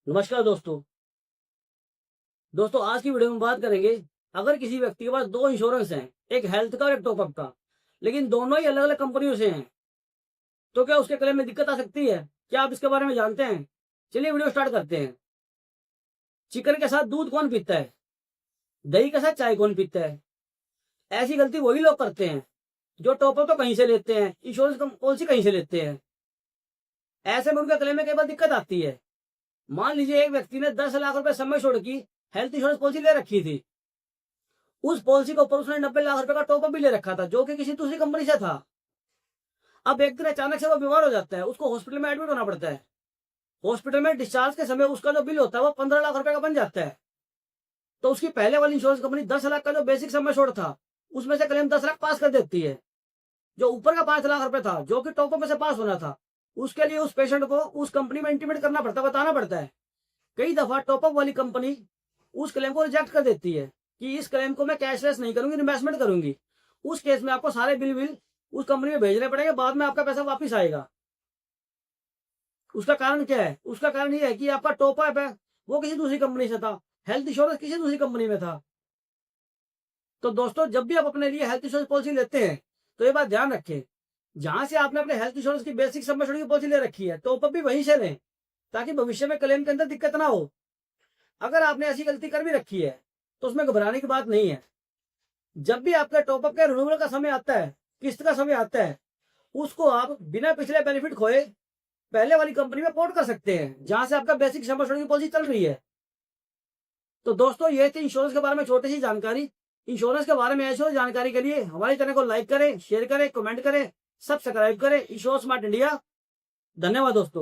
नमस्कार दोस्तों। आज की वीडियो में बात करेंगे, अगर किसी व्यक्ति के पास दो इंश्योरेंस हैं, एक हेल्थ का और एक टॉपअप का, लेकिन दोनों ही अलग अलग कंपनियों से हैं, तो क्या उसके क्लेम में दिक्कत आ सकती है? क्या आप इसके बारे में जानते हैं? चलिए वीडियो स्टार्ट करते हैं। चिकन के साथ दूध कौन पीता है? दही के साथ चाय कौन पीता है? ऐसी गलती वही लोग करते हैं जो टॉपअप तो कहीं से लेते हैं, इंश्योरेंस पॉलिसी कहीं से लेते हैं। ऐसे में उनका क्लेम में कई बार दिक्कत आती है। मान लीजिए एक व्यक्ति ने 10 लाख रुपए समय छोड़ की हेल्थ इंश्योरेंस पॉलिसी ले रखी थी। उस पॉलिसी के ऊपर उसने 90 लाख रुपए का टॉपअप भी ले रखा था, जो कि किसी दूसरी कंपनी से था। अब एक दिन अचानक से वो बीमार हो जाता है, उसको हॉस्पिटल में एडमिट होना पड़ता है। हॉस्पिटल में डिस्चार्ज के समय उसका जो बिल होता है वो 15 लाख रुपए का बन जाता है। तो उसकी पहले वाली इंश्योरेंस कंपनी 10 लाख का जो बेसिक समय छोड़ था, उसमें से क्लेम 10 लाख पास कर देती है। जो ऊपर का 5 लाख रुपए था, जो कि टॉपअप में से पास होना था, उसके लिए उस पेशेंट को उस कंपनी में इंटीमेट करना पड़ता, बताना पड़ता है। कई दफा टॉपअप वाली कंपनी उस क्लेम को रिजेक्ट कर देती है कि इस क्लेम को मैं कैशलेस नहीं करूंगी, इन्वेस्टमेंट करूंगी। उस केस में आपको सारे बिल उस कंपनी में भेजने पड़ेंगे, बाद में आपका पैसा वापस आएगा। उसका कारण क्या है? उसका कारण ये है कि आपका टॉपअप है वो किसी दूसरी कंपनी से था, हेल्थ इंश्योरेंस किसी दूसरी कंपनी में था। तो दोस्तों, जब भी आप अपने लिए हेल्थ इंश्योरेंस पॉलिसी लेते हैं, तो ये बात ध्यान रखें, जहां से आपने अपने हेल्थ इंश्योरेंस की बेसिक सम एश्योर्ड की पॉलिसी ले रखी है, टॉपअप भी वहीं से लें, ताकि भविष्य में क्लेम के अंदर दिक्कत ना हो। अगर आपने ऐसी गलती कर भी रखी है, तो उसमें घबराने की बात नहीं है। जब भी आपका टॉपअप का रिन्यूअल का समय आता है, किस्त का समय आता है, उसको आप बिना पिछले बेनिफिट खोए पहले वाली कंपनी में पोर्ट कर सकते हैं, जहां से आपका बेसिक सम एश्योर्ड की पॉलिसी चल रही है। तो दोस्तों, ये थी इंश्योरेंस के बारे में छोटी सी जानकारी। इंश्योरेंस के बारे में ऐसी और जानकारी के लिए हमारे चैनल को लाइक करें, शेयर करें, कमेंट करें, सब्सक्राइब करें। Insurance smart India. धन्यवाद दोस्तों।